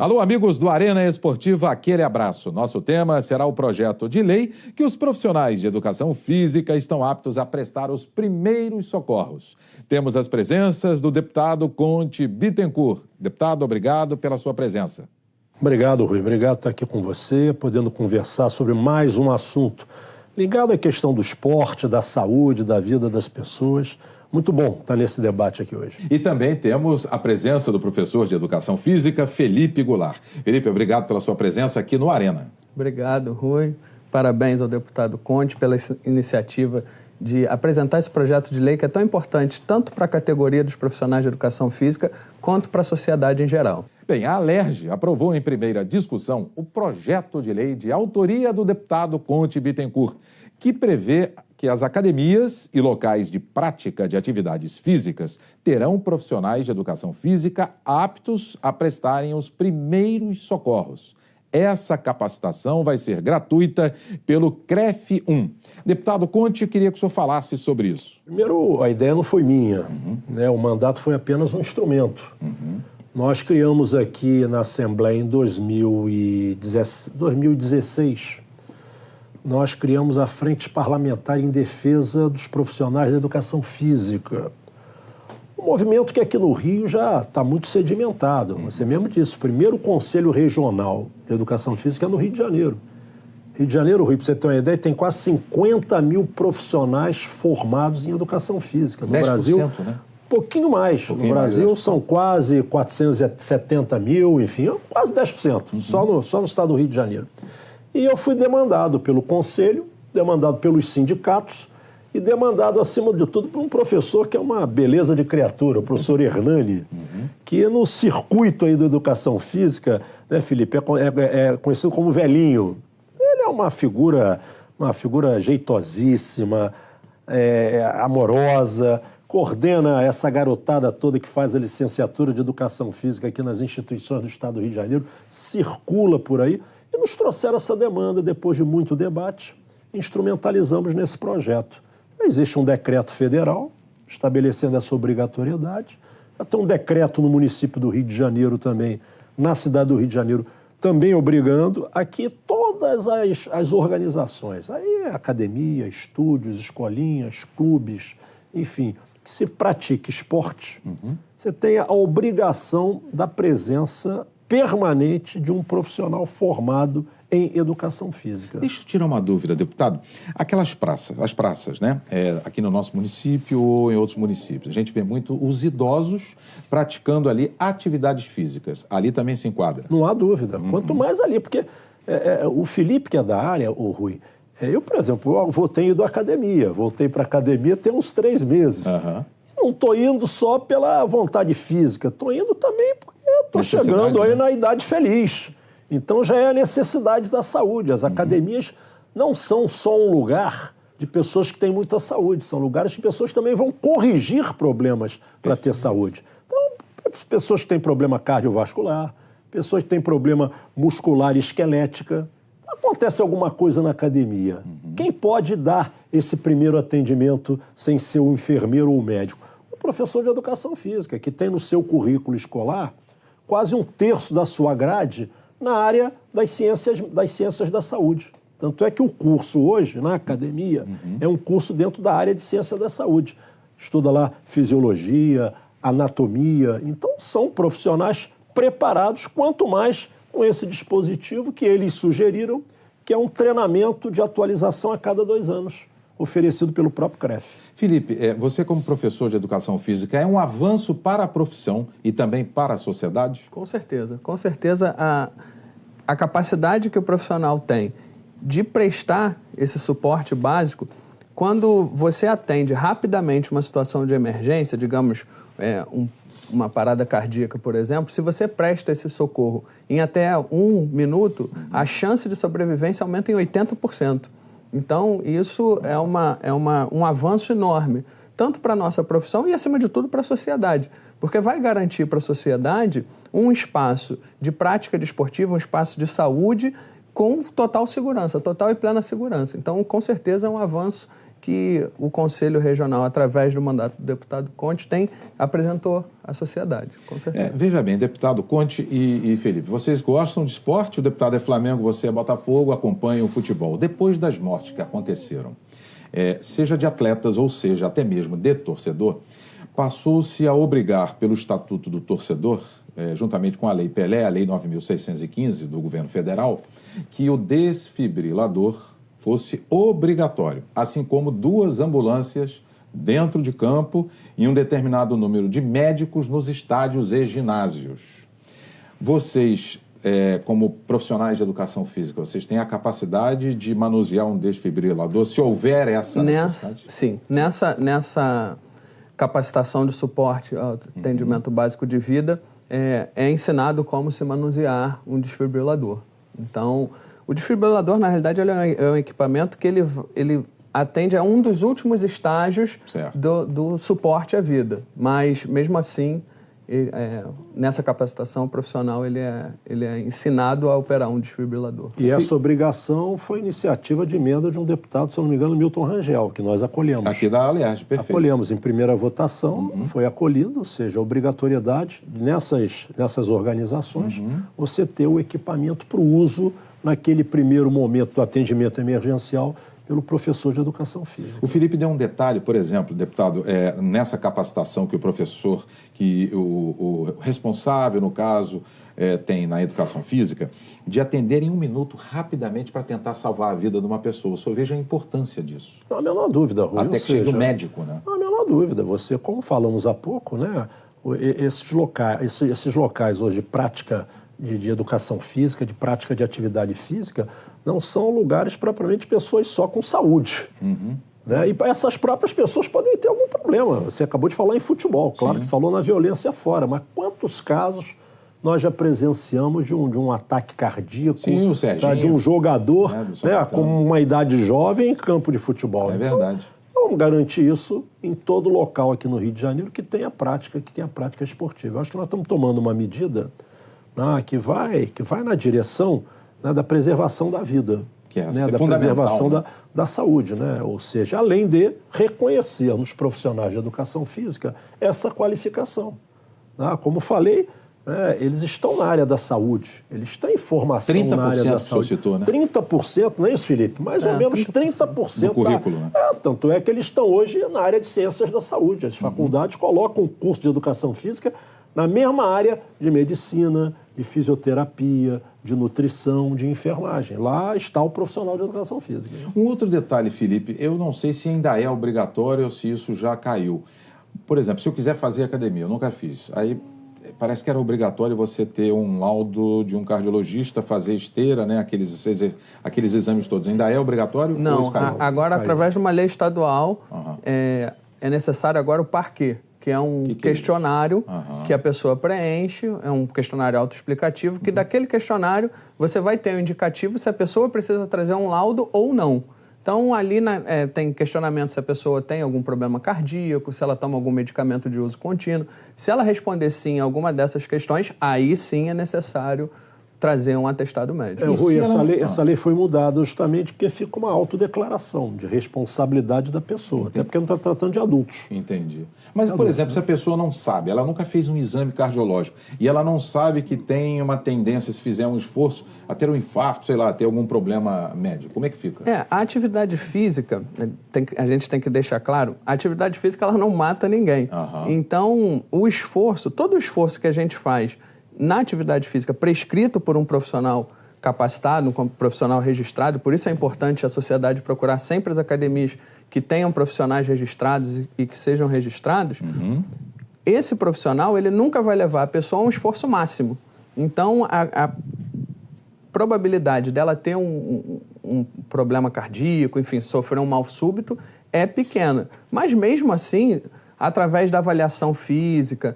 Alô, amigos do Arena Esportiva, aquele abraço. Nosso tema será o projeto de lei que os profissionais de educação física estão aptos a prestar os primeiros socorros. Temos as presenças do deputado Conte Bittencourt. Deputado, obrigado pela sua presença. Obrigado, Rui. Obrigado por estar aqui com você, podendo conversar sobre mais um assunto ligado à questão do esporte, da saúde, da vida das pessoas. Muito bom estar nesse debate aqui hoje. E também temos a presença do professor de Educação Física, Felipe Goulart. Felipe, obrigado pela sua presença aqui no Arena. Obrigado, Rui. Parabéns ao deputado Conte pela iniciativa de apresentar esse projeto de lei que é tão importante tanto para a categoria dos profissionais de Educação Física quanto para a sociedade em geral. Bem, a Alerj aprovou em primeira discussão o projeto de lei de autoria do deputado Conte Bittencourt, que prevê que as academias e locais de prática de atividades físicas terão profissionais de educação física aptos a prestarem os primeiros socorros. Essa capacitação vai ser gratuita pelo CREF 1. Deputado Conte, queria que o senhor falasse sobre isso. Primeiro, a ideia não foi minha, né? O mandato foi apenas um instrumento. Nós criamos aqui na Assembleia em 2016, nós criamos a Frente Parlamentar em Defesa dos Profissionais da Educação Física. Um movimento que aqui no Rio já está muito sedimentado. Você mesmo disse, o primeiro Conselho Regional de Educação Física é no Rio de Janeiro. Rio de Janeiro, Rio, para você ter uma ideia, tem quase 50 mil profissionais formados em Educação Física. No 10%, Brasil, né? Pouquinho mais. No Brasil são quase 470 mil, enfim, quase 10%, só no estado do Rio de Janeiro. E eu fui demandado pelo Conselho, demandado pelos sindicatos e demandado, acima de tudo, por um professor que é uma beleza de criatura, o professor Hernani, que no circuito aí da Educação Física, né, Felipe, é conhecido como velhinho. Ele é uma figura jeitosíssima, amorosa, coordena essa garotada toda que faz a licenciatura de Educação Física aqui nas instituições do Estado do Rio de Janeiro, circula por aí e nos trouxeram essa demanda depois de muito debate, instrumentalizamos nesse projeto. Existe um decreto federal estabelecendo essa obrigatoriedade, já tem um decreto no município do Rio de Janeiro também, na cidade do Rio de Janeiro, também obrigando aqui todas as organizações, aí academia, estúdios, escolinhas, clubes, enfim, que se pratique esporte, você tem a obrigação da presença permanente de um profissional formado em educação física. Deixa eu tirar uma dúvida, deputado. Aquelas praças, as praças, né? Aqui no nosso município ou em outros municípios, a gente vê muito os idosos praticando ali atividades físicas. Ali também se enquadra? Não há dúvida. Quanto mais ali, porque o Felipe, que é da área, o Rui, eu, por exemplo, eu voltei para a academia tem uns 3 meses. Não estou indo só pela vontade física, estou indo também porque estou chegando aí na idade feliz. Então já é a necessidade da saúde. As academias não são só um lugar de pessoas que têm muita saúde, são lugares de pessoas que também vão corrigir problemas para ter saúde. Então, pessoas que têm problema cardiovascular, pessoas que têm problema muscular e esquelética. Acontece alguma coisa na academia. Quem pode dar esse primeiro atendimento sem ser o enfermeiro ou o médico? O professor de Educação Física, que tem no seu currículo escolar quase 1/3 da sua grade na área das ciências da saúde. Tanto é que o curso hoje, na academia, é um curso dentro da área de ciência da saúde. Estuda lá fisiologia, anatomia. Então, são profissionais preparados, quanto mais com esse dispositivo que eles sugeriram, que é um treinamento de atualização a cada 2 anos, oferecido pelo próprio CREF. Felipe, você como professor de Educação Física, é um avanço para a profissão e também para a sociedade? Com certeza. Com certeza, a capacidade que o profissional tem de prestar esse suporte básico, quando você atende rapidamente uma situação de emergência, digamos, uma parada cardíaca, por exemplo, se você presta esse socorro em até 1 minuto, a chance de sobrevivência aumenta em 80%. Então, isso é um avanço enorme, tanto para a nossa profissão e, acima de tudo, para a sociedade. Porque vai garantir para a sociedade um espaço de prática desportiva, um espaço de saúde com total segurança, total e plena segurança. Então, com certeza, é um avanço que o Conselho Regional, através do mandato do deputado Conte, apresentou à sociedade, com certeza. Veja bem, deputado Conte e Felipe, vocês gostam de esporte? O deputado é Flamengo, você é Botafogo, acompanha o futebol. Depois das mortes que aconteceram, seja de atletas ou seja até mesmo de torcedor, passou-se a obrigar pelo Estatuto do Torcedor, juntamente com a Lei Pelé, a Lei 9.615 do governo federal, que o desfibrilador fosse obrigatório, assim como 2 ambulâncias dentro de campo e um determinado número de médicos nos estádios e ginásios. Vocês, como profissionais de educação física, vocês têm a capacidade de manusear um desfibrilador, se houver essa necessidade? Sim, nessa capacitação de suporte ao atendimento básico de vida, é ensinado como se manusear um desfibrilador. Então, o desfibrilador, na realidade, ele é um equipamento que ele atende a um dos últimos estágios do suporte à vida. Mas, mesmo assim, nessa capacitação profissional, ele é ensinado a operar um desfibrilador. E essa obrigação foi iniciativa de emenda de um deputado, se não me engano, Milton Rangel, que nós acolhemos. Aqui da Aliás, perfeito. Acolhemos em primeira votação, foi acolhido, ou seja, a obrigatoriedade nessas organizações, você ter o equipamento para o uso naquele primeiro momento do atendimento emergencial pelo professor de educação física. O Felipe deu um detalhe, por exemplo, deputado, nessa capacitação que o professor, que o responsável, no caso, tem na educação física, de atender em 1 minuto rapidamente para tentar salvar a vida de uma pessoa. O senhor veja a importância disso. Não há a menor dúvida, Rui. Até que chegue o médico, né? Não há a menor dúvida. Você, como falamos há pouco, né, esses locais hoje de prática de educação física, de prática de atividade física, não são lugares propriamente de pessoas só com saúde. Né? E essas próprias pessoas podem ter algum problema. Você acabou de falar em futebol, claro que você falou na violência fora, mas quantos casos nós já presenciamos de um ataque cardíaco, de um jogador com uma idade jovem em campo de futebol? É verdade. Então, vamos garantir isso em todo local aqui no Rio de Janeiro que tenha prática esportiva. Eu acho que nós estamos tomando uma medida que vai na direção da preservação da vida, da preservação da saúde, ou seja, além de reconhecer nos profissionais de educação física essa qualificação. Como falei, eles estão na área da saúde, eles têm formação na área da saúde. 30%, citou, né? 30%, não é isso, Felipe? Mais ou menos 30% do currículo, né? Tanto é que eles estão hoje na área de ciências da saúde. As faculdades colocam um curso de educação física na mesma área de medicina, de fisioterapia, de nutrição, de enfermagem. Lá está o profissional de educação física. Um outro detalhe, Felipe, eu não sei se ainda é obrigatório ou se isso já caiu. Por exemplo, se eu quiser fazer academia, eu nunca fiz, aí parece que era obrigatório você ter um laudo de um cardiologista, fazer esteira, né? Aqueles exames todos. Ainda é obrigatório? Não, agora, através de uma lei estadual, é necessário agora o parquê, que é um questionário que a pessoa preenche, é um questionário autoexplicativo, que daquele questionário você vai ter um indicativo se a pessoa precisa trazer um laudo ou não. Então, ali tem questionamento se a pessoa tem algum problema cardíaco, se ela toma algum medicamento de uso contínuo. Se ela responder sim a alguma dessas questões, aí sim é necessário trazer um atestado médico. Rui, essa lei foi mudada justamente porque fica uma autodeclaração de responsabilidade da pessoa, até porque não está tratando de adultos. Entendi. Mas, por exemplo, se a pessoa não sabe, ela nunca fez um exame cardiológico e ela não sabe que tem uma tendência, se fizer um esforço, a ter um infarto, sei lá, a ter algum problema médico, como é que fica? A atividade física, a gente tem que deixar claro, a atividade física ela não mata ninguém. Então, todo o esforço que a gente faz na atividade física prescrito por um profissional capacitado, um profissional registrado, por isso é importante a sociedade procurar sempre as academias que tenham profissionais registrados e que sejam registrados. Esse profissional, ele nunca vai levar a pessoa a um esforço máximo. Então, a probabilidade dela ter um problema cardíaco, enfim, sofrer um mal súbito, é pequena. Mas mesmo assim, através da avaliação física,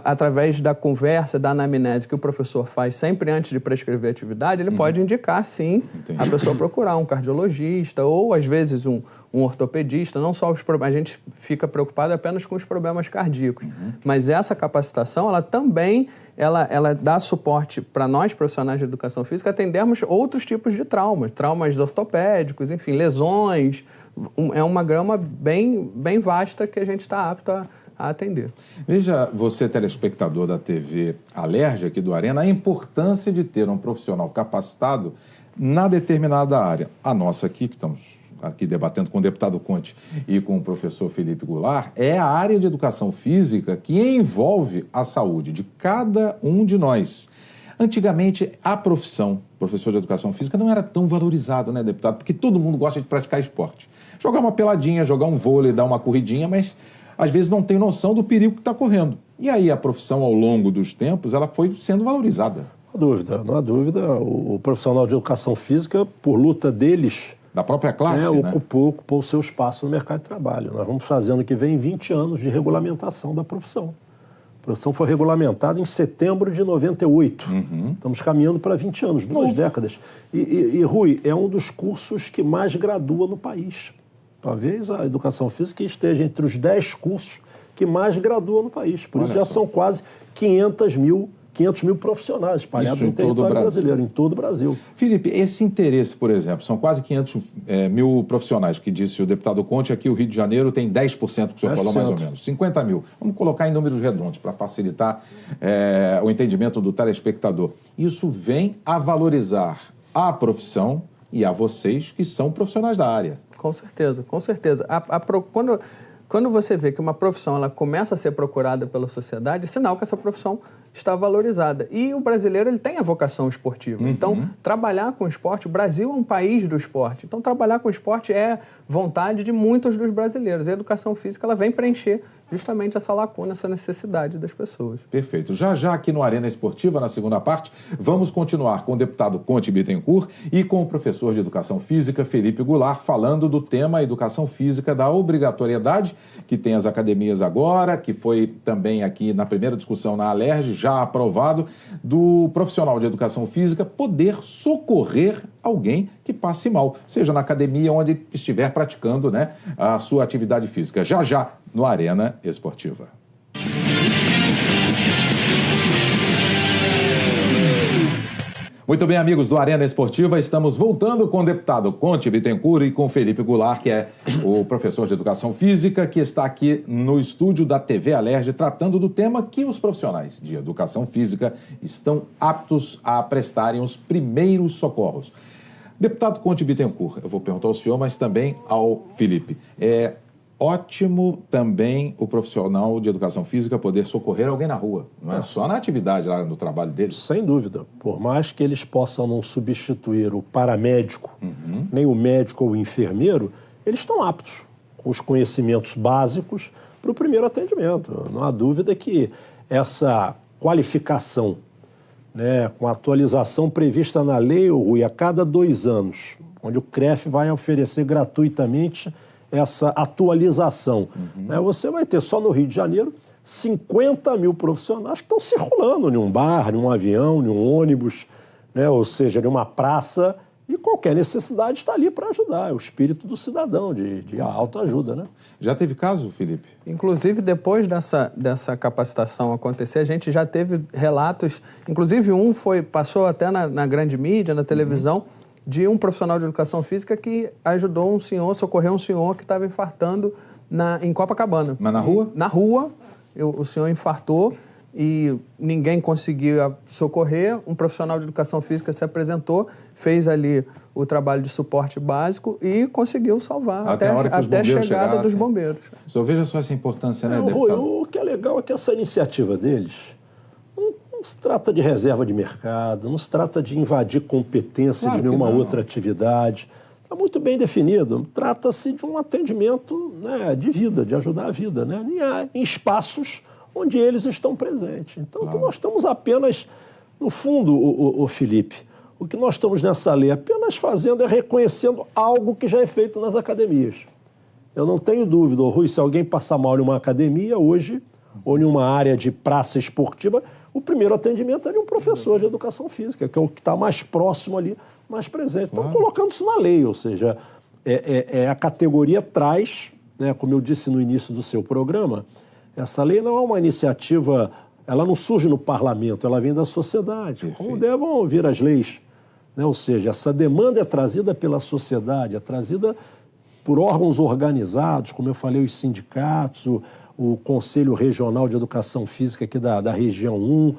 através da conversa, da anamnese que o professor faz sempre antes de prescrever atividade, ele pode indicar, sim, a pessoa procurar um cardiologista ou, às vezes, um ortopedista. Não só a gente fica preocupado apenas com os problemas cardíacos. Mas essa capacitação, ela também ela dá suporte para nós, profissionais de educação física, atendermos outros tipos de traumas ortopédicos, enfim, lesões é uma gama bem vasta que a gente está apto a atender. Veja, você, telespectador da TV Alerj aqui do Arena, a importância de ter um profissional capacitado na determinada área. A nossa aqui, que estamos aqui debatendo com o deputado Conte e com o professor Felipe Goulart, é a área de educação física que envolve a saúde de cada um de nós. Antigamente, a profissão professor de educação física não era tão valorizado, né, deputado? Porque todo mundo gosta de praticar esporte. Jogar uma peladinha, jogar um vôlei, dar uma corridinha, mas às vezes não tem noção do perigo que está correndo. E aí a profissão, ao longo dos tempos, ela foi sendo valorizada. Não há dúvida. O profissional de educação física, por luta deles... Da própria classe, né? Ocupou o seu espaço no mercado de trabalho. Nós vamos fazer ano que vem 20 anos de regulamentação da profissão. A profissão foi regulamentada em setembro de 98. Estamos caminhando para 20 anos, 2 décadas. E, Rui, é um dos cursos que mais gradua no país. Talvez a educação física esteja entre os 10 cursos que mais graduam no país. Por isso já são quase 500 mil profissionais espalhados no território brasileiro, em todo o Brasil. Felipe, esse interesse, por exemplo, são quase 500 mil profissionais, que disse o deputado Conte, aqui o Rio de Janeiro tem 10%, que o senhor falou mais ou menos, 50 mil. Vamos colocar em números redondos para facilitar o entendimento do telespectador. Isso vem a valorizar a profissão e a vocês que são profissionais da área. Com certeza, com certeza. Quando você vê que uma profissão ela começa a ser procurada pela sociedade, é sinal que essa profissão está valorizada. E o brasileiro ele tem a vocação esportiva. Então, trabalhar com esporte, o Brasil é um país do esporte. Então, trabalhar com esporte é vontade de muitos dos brasileiros. A educação física ela vem preencher justamente essa lacuna, essa necessidade das pessoas. Perfeito. Já aqui no Arena Esportiva, na segunda parte, vamos continuar com o deputado Conte Bittencourt e com o professor de Educação Física, Felipe Goulart, falando do tema Educação Física, da obrigatoriedade que tem as academias agora, que foi também aqui na primeira discussão na Alerj, já aprovado, do profissional de Educação Física poder socorrer alguém que passe mal, seja na academia onde estiver praticando, né, a sua atividade física. Já no Arena Esportiva. Muito bem, amigos do Arena Esportiva, estamos voltando com o deputado Conte Bittencourt e com Felipe Goulart, que é o professor de Educação Física, que está aqui no estúdio da TV Alerj, tratando do tema que os profissionais de Educação Física estão aptos a prestarem os primeiros socorros. Deputado Conte Bittencourt, eu vou perguntar ao senhor, mas também ao Felipe. É ótimo também o profissional de educação física poder socorrer alguém na rua, não é só na atividade lá no trabalho deles? Sem dúvida. Por mais que eles possam não substituir o paramédico, nem o médico ou o enfermeiro, eles estão aptos com os conhecimentos básicos para o primeiro atendimento. Não há dúvida que essa qualificação, né, com a atualização prevista na lei, Rui, a cada 2 anos, onde o CREF vai oferecer gratuitamente essa atualização. Né? Você vai ter só no Rio de Janeiro 50 mil profissionais que estão circulando em um bar, em um avião, em um ônibus, né? Ou seja, em uma praça, e qualquer necessidade está ali para ajudar. É o espírito do cidadão, de autoajuda. Né? Já teve caso, Felipe? Inclusive, depois dessa capacitação acontecer, a gente já teve relatos, inclusive passou até na grande mídia, na televisão, de um profissional de educação física que ajudou socorreu um senhor que estava infartando em Copacabana. Mas na rua? Na rua, o senhor infartou e ninguém conseguia socorrer. Um profissional de educação física se apresentou, fez ali o trabalho de suporte básico e conseguiu salvar até a chegada dos bombeiros. O senhor veja só essa importância, né, deputado? O que é legal é que essa iniciativa deles não se trata de reserva de mercado, não se trata de invadir competência de nenhuma outra atividade. Está muito bem definido. Trata-se de um atendimento, né, de vida, de ajudar a vida, né, em espaços onde eles estão presentes. Então, o que nós estamos apenas, no fundo, o Felipe, o que nós estamos nessa lei apenas fazendo é reconhecendo algo que já é feito nas academias. Eu não tenho dúvida, Rui, se alguém passar mal em uma academia hoje, ou em uma área de praça esportiva, o primeiro atendimento é de um professor de educação física, que é o que está mais próximo ali, mais presente. Então, colocando isso na lei, ou seja, a categoria traz, né, como eu disse no início do seu programa, essa lei não é uma iniciativa, ela não surge no parlamento, ela vem da sociedade. Perfeito. Como devem vir as leis, né? Ou seja, essa demanda é trazida pela sociedade, é trazida por órgãos organizados, como eu falei, os sindicatos, o Conselho Regional de Educação Física aqui da região 1,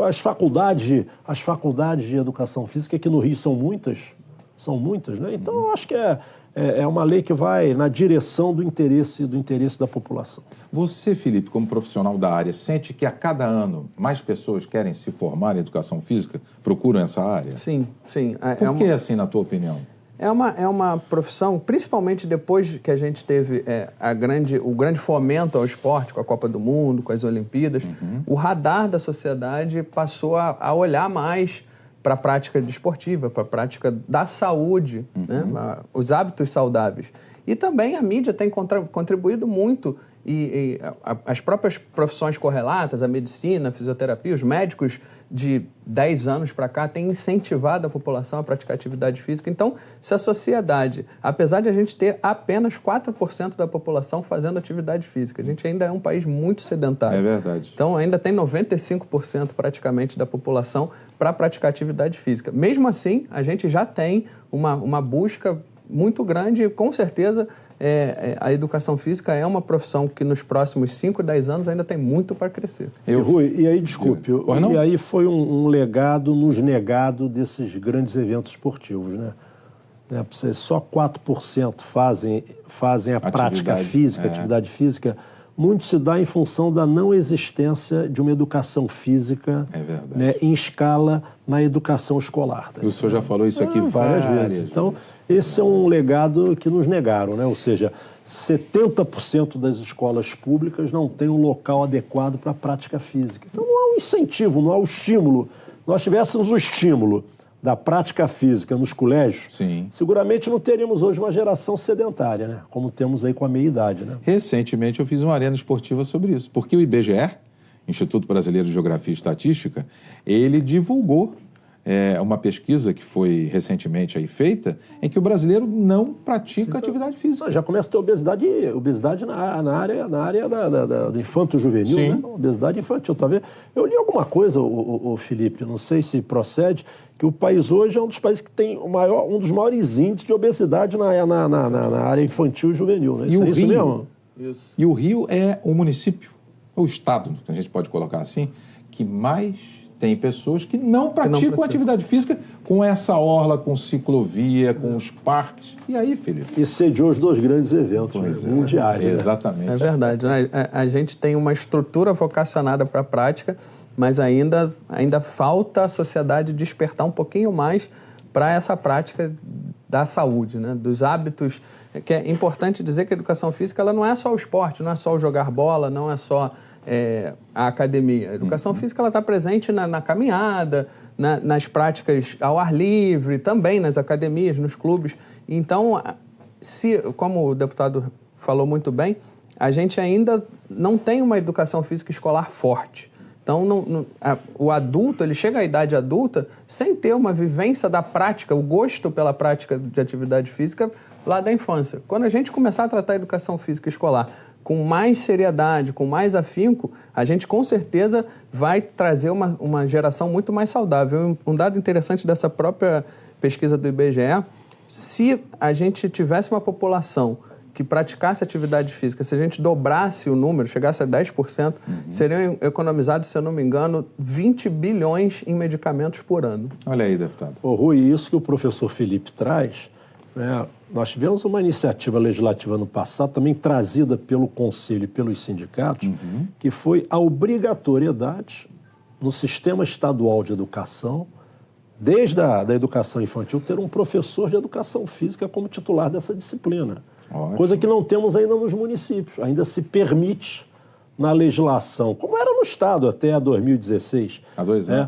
as faculdades de Educação Física aqui no Rio são muitas, né? Então, eu acho que é uma lei que vai na direção do interesse da população. Você, Felipe, como profissional da área, sente que a cada ano mais pessoas querem se formar em Educação Física, procuram essa área? Sim. Por que assim, na tua opinião? É uma profissão, principalmente depois que a gente teve o grande fomento ao esporte, com a Copa do Mundo, com as Olimpíadas, o radar da sociedade passou a olhar mais para a prática desportiva, para a prática da saúde, né? Os hábitos saudáveis. E também a mídia tem contribuído muito, e as próprias profissões correlatas, a medicina, a fisioterapia, os médicos de 10 anos para cá têm incentivado a população a praticar atividade física. Então, se a sociedade, apesar de a gente ter apenas 4% da população fazendo atividade física, a gente ainda é um país muito sedentário. É verdade. Então, ainda tem 95% praticamente da população para praticar atividade física. Mesmo assim, a gente já tem uma busca muito grande e, com certeza, a educação física é uma profissão que nos próximos 5, 10 anos ainda tem muito para crescer. Rui, e aí, desculpe, e aí foi um legado nos negado desses grandes eventos esportivos, né? Só 4% fazem a prática física, atividade física. Muito se dá em função da não existência de uma educação física, né, em escala na educação escolar. Tá? O senhor já falou isso aqui várias vezes. Então, esse é um legado que nos negaram, né? Ou seja, 70% das escolas públicas não têm um local adequado para a prática física. Então, não há um incentivo, não há um estímulo. Nós tivéssemos o estímulo da prática física nos colégios, seguramente não teríamos hoje uma geração sedentária, né? Como temos aí com a meia-idade, né? Recentemente eu fiz uma arena esportiva sobre isso, porque o IBGE, Instituto Brasileiro de Geografia e Estatística, ele divulgou uma pesquisa que foi recentemente aí feita, em que o brasileiro não pratica atividade física. Já começa a ter obesidade na área do infanto-juvenil, né? Obesidade infantil, tá vendo? Eu li alguma coisa, o Felipe, não sei se procede, que o país hoje é um dos países que tem um dos maiores índices de obesidade na área infantil e juvenil, né? Isso mesmo? Isso. E o Rio é o município, o estado, a gente pode colocar assim, que mais tem pessoas que não praticam atividade física com essa orla, com ciclovia, com os parques. E aí, Felipe? E sediou os 2 grandes eventos mundiais. Né? Exatamente. É verdade. Né? A gente tem uma estrutura vocacionada para a prática, mas ainda falta a sociedade despertar um pouquinho mais para essa prática da saúde, né? Dos hábitos. Que é importante dizer que a educação física ela não é só o esporte, não é só o jogar bola, não é só a academia. A educação física está presente na caminhada, nas práticas ao ar livre, também nas academias, nos clubes. Então, como o deputado falou muito bem, a gente ainda não tem uma educação física escolar forte. Então, o adulto, ele chega à idade adulta sem ter uma vivência da prática, o gosto pela prática de atividade física lá da infância. Quando a gente começar a tratar a educação física escolar com mais seriedade, com mais afinco, a gente com certeza vai trazer uma geração muito mais saudável. Um dado interessante dessa própria pesquisa do IBGE, se a gente tivesse uma população que praticasse atividade física, se a gente dobrasse o número, chegasse a 10%, seriam economizados, se eu não me engano, 20 bilhões em medicamentos por ano. Olha aí, deputado. Rui, isso que o professor Felipe traz, né, nós tivemos uma iniciativa legislativa no passado, também trazida pelo Conselho e pelos sindicatos, que foi a obrigatoriedade no sistema estadual de educação, desde da educação infantil, ter um professor de educação física como titular dessa disciplina. Ótimo. Coisa que não temos ainda nos municípios. Ainda se permite na legislação, como era no Estado até 2016.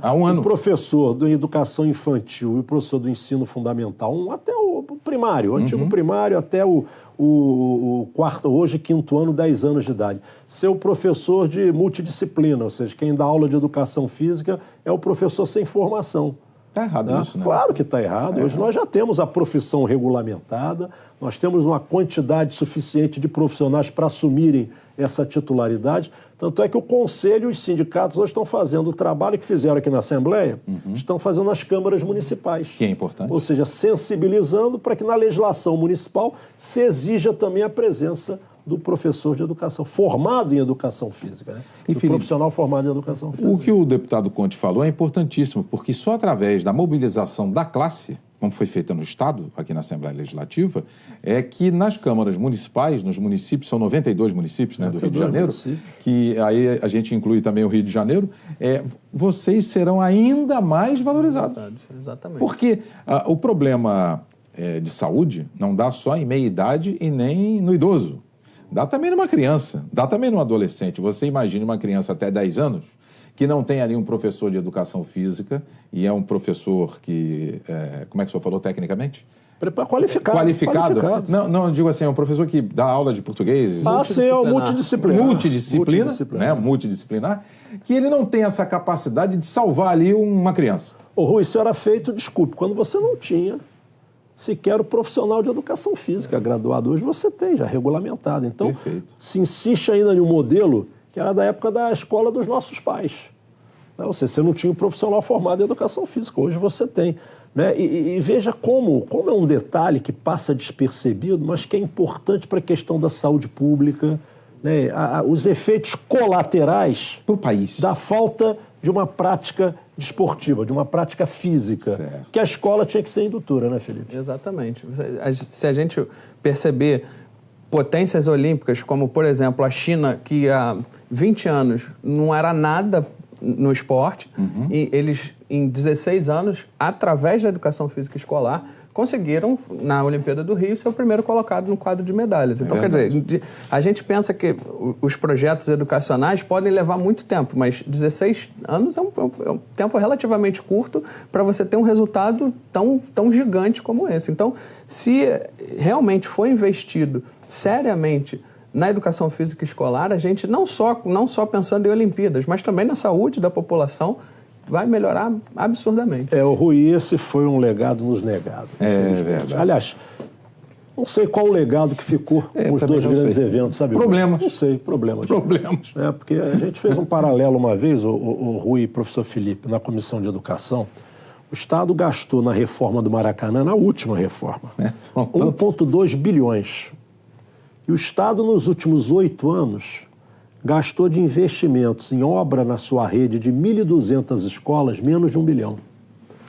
Há um ano. O professor da educação infantil e o professor do ensino fundamental, até o primário, o antigo primário, até o quarto, hoje 5º ano, 10 anos de idade. Ser o professor de multidisciplina, ou seja, quem dá aula de educação física é o professor sem formação. Está errado isso, né? Claro que está errado. Hoje nós já temos a profissão regulamentada, nós temos uma quantidade suficiente de profissionais para assumirem essa titularidade. Tanto é que o Conselho e os sindicatos hoje estão fazendo o trabalho que fizeram aqui na Assembleia, estão fazendo nas câmaras municipais. Que é importante. Ou seja, sensibilizando para que na legislação municipal se exija também a presença do professor de educação, formado em educação física, né? E, do Felipe, profissional formado em educação física. O que o deputado Conte falou é importantíssimo, porque só através da mobilização da classe, como foi feita no Estado, aqui na Assembleia Legislativa, é que nas câmaras municipais, nos municípios, são 92 municípios, né, do Rio de Janeiro, que aí a gente inclui também o Rio de Janeiro, vocês serão ainda mais valorizados. Exatamente. Porque o problema de saúde não dá só em meia-idade e nem no idoso. Dá também numa criança, dá também num adolescente. Você imagine uma criança até 10 anos que não tem ali um professor de educação física e é um professor que... como é que o senhor falou tecnicamente? Qualificado. Qualificado? Não, eu digo assim, é um professor que dá aula de português... sim, é um multidisciplinar. Multidisciplinar, que ele não tem essa capacidade de salvar ali uma criança. Ô Rui, isso era feito, desculpe, quando você não tinha sequer o profissional de educação física graduado. Hoje você tem, já regulamentado. Então, Perfeito. Se insiste ainda em um modelo que era da época da escola dos nossos pais. Ou seja, você não tinha um profissional formado em educação física. Hoje você tem. Né? E veja como é um detalhe que passa despercebido, mas que é importante para a questão da saúde pública, né? Os efeitos colaterais para o país da falta de uma prática desportiva, de uma prática física, certo. Que a escola tinha que ser indutora, né, Felipe? Exatamente. Se a gente perceber potências olímpicas, como, por exemplo, a China, que há 20 anos não era nada no esporte, e eles, em 16 anos, através da educação física escolar, conseguiram, na Olimpíada do Rio, ser o primeiro colocado no quadro de medalhas. Então, quer dizer, a gente pensa que os projetos educacionais podem levar muito tempo, mas 16 anos é um tempo relativamente curto para você ter um resultado tão gigante como esse. Então, se realmente for investido seriamente na educação física escolar, a gente não só pensando em Olimpíadas, mas também na saúde da população, vai melhorar absurdamente. Rui, esse foi um legado nos negados. É verdade. Aliás, não sei qual o legado que ficou com os dois grandes eventos, sabe? Problemas. Não sei, problemas. Porque a gente fez um paralelo uma vez, o Rui e o professor Felipe, na Comissão de Educação. O Estado gastou na reforma do Maracanã, na última reforma, 1,2 bilhões. E o Estado, nos últimos 8 anos, gastou de investimentos em obra na sua rede de 1.200 escolas, menos de 1 bilhão.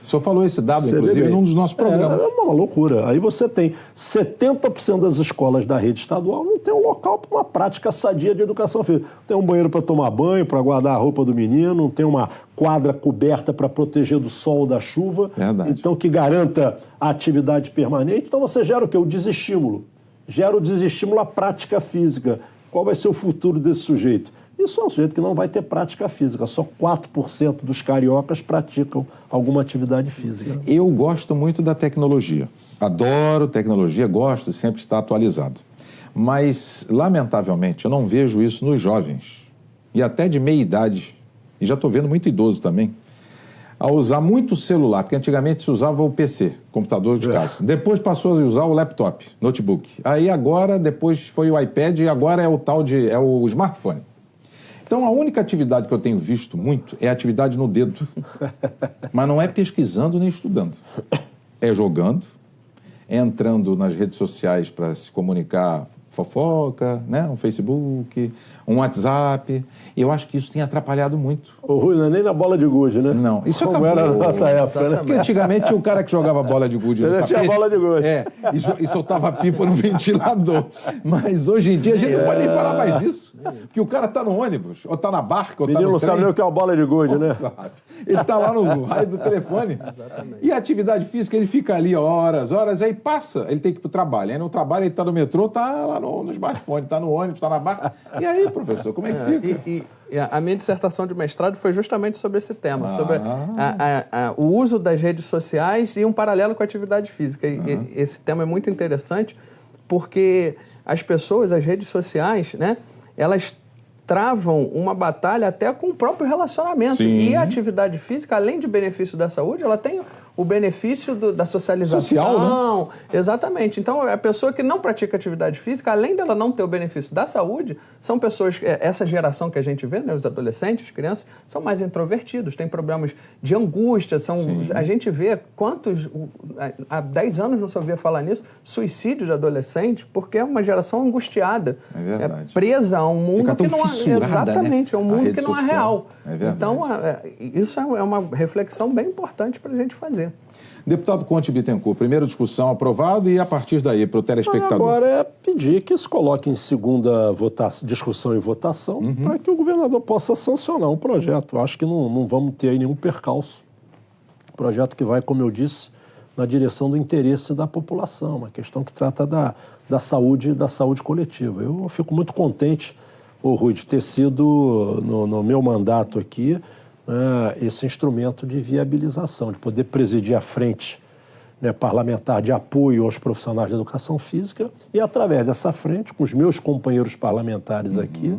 O senhor falou esse dado, inclusive, num dos nossos programas. É uma loucura. Aí você tem 70% das escolas da rede estadual não tem um local para uma prática sadia de educação física. Não tem um banheiro para tomar banho, para guardar a roupa do menino, não tem uma quadra coberta para proteger do sol ou da chuva. Verdade. Então, que garanta a atividade permanente. Então, você gera o quê? O desestímulo. Gera o desestímulo à prática física. Qual vai ser o futuro desse sujeito? Isso é um sujeito que não vai ter prática física. Só 4% dos cariocas praticam alguma atividade física. Eu gosto muito da tecnologia. Adoro tecnologia, gosto de sempre estar atualizado. Mas, lamentavelmente, eu não vejo isso nos jovens. E até de meia idade. E já estou vendo muito idoso também. A usar muito celular, porque antigamente se usava o PC, computador de casa. Depois passou a usar o laptop, notebook. Aí agora, depois foi o iPad e agora é o smartphone. Então a única atividade que eu tenho visto muito é a atividade no dedo. Mas não é pesquisando nem estudando. É jogando, é entrando nas redes sociais para se comunicar, fofoca, né? Um Facebook, um WhatsApp. Eu acho que isso tem atrapalhado muito. O Rui, não é nem na bola de gude, né? Não, isso como acabou. Era na nossa época, né? Porque antigamente tinha um cara que jogava bola de gude no tapete. Tinha bola de gude. E soltava pipa no ventilador. Mas hoje em dia a gente não pode nem falar mais isso. Que o cara tá no ônibus, ou tá na barca, ou tá no trem. Menino não sabe nem o que é uma bola de gude, né? Sabe. Ele tá lá no raio do telefone. Exatamente. E a atividade física, ele fica ali horas, aí passa. Ele tem que ir pro trabalho. Aí no trabalho ele tá no metrô, tá lá no smartphone, tá no ônibus, tá na barca. E aí, professor, como é que fica? E a minha dissertação de mestrado foi justamente sobre esse tema, sobre o uso das redes sociais e um paralelo com a atividade física. E esse tema é muito interessante porque as pessoas, as redes sociais, né, elas travam uma batalha até com o próprio relacionamento. Sim. E a atividade física, além de benefício da saúde, ela tem o benefício da socialização. Social, né? Exatamente. Então, a pessoa que não pratica atividade física, além dela não ter o benefício da saúde, são pessoas, essa geração que a gente vê, né, os adolescentes, as crianças, são mais introvertidos, têm problemas de angústia, a gente vê quantos, há 10 anos não se ouvia falar nisso, suicídio de adolescente, porque é uma geração angustiada, presa a um mundo que não é... Exatamente, é um mundo que não é real. Então, isso é uma reflexão bem importante para a gente fazer. Deputado Conte Bittencourt, primeira discussão aprovado e a partir daí para o telespectador. Agora é pedir que se coloque em segunda discussão e votação para que o governador possa sancionar um projeto. Eu acho que não vamos ter aí nenhum percalço. Projeto que vai, como eu disse, na direção do interesse da população, uma questão que trata da saúde coletiva. Eu fico muito contente, Rui, de ter sido, no meu mandato aqui, esse instrumento de viabilização, de poder presidir a frente, né, parlamentar de apoio aos profissionais de educação física e, através dessa frente, com os meus companheiros parlamentares aqui,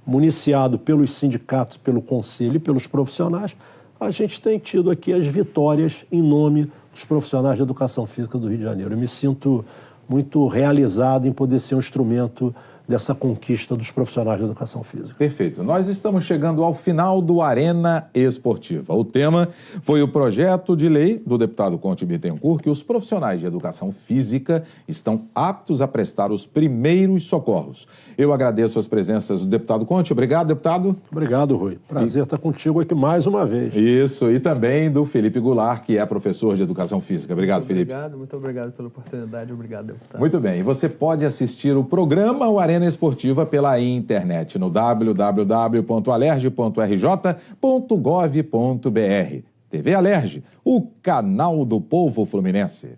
municiado pelos sindicatos, pelo conselho e pelos profissionais, a gente tem tido aqui as vitórias em nome dos profissionais de educação física do Rio de Janeiro. Eu me sinto muito realizado em poder ser um instrumento dessa conquista dos profissionais de educação física. Perfeito. Nós estamos chegando ao final do Arena Esportiva. O tema foi o projeto de lei do deputado Conte Bittencourt que os profissionais de educação física estão aptos a prestar os primeiros socorros. Eu agradeço as presenças do deputado Conte. Obrigado, deputado. Obrigado, Rui. Prazer estar contigo aqui mais uma vez. Isso, e também do Felipe Goulart, que é professor de educação física. Obrigado, Felipe. Muito obrigado pela oportunidade. Obrigado, deputado. Muito bem. E você pode assistir o programa O Arena Esportiva pela internet no www.alerj.rj.gov.br. TV Alerj, o canal do povo fluminense.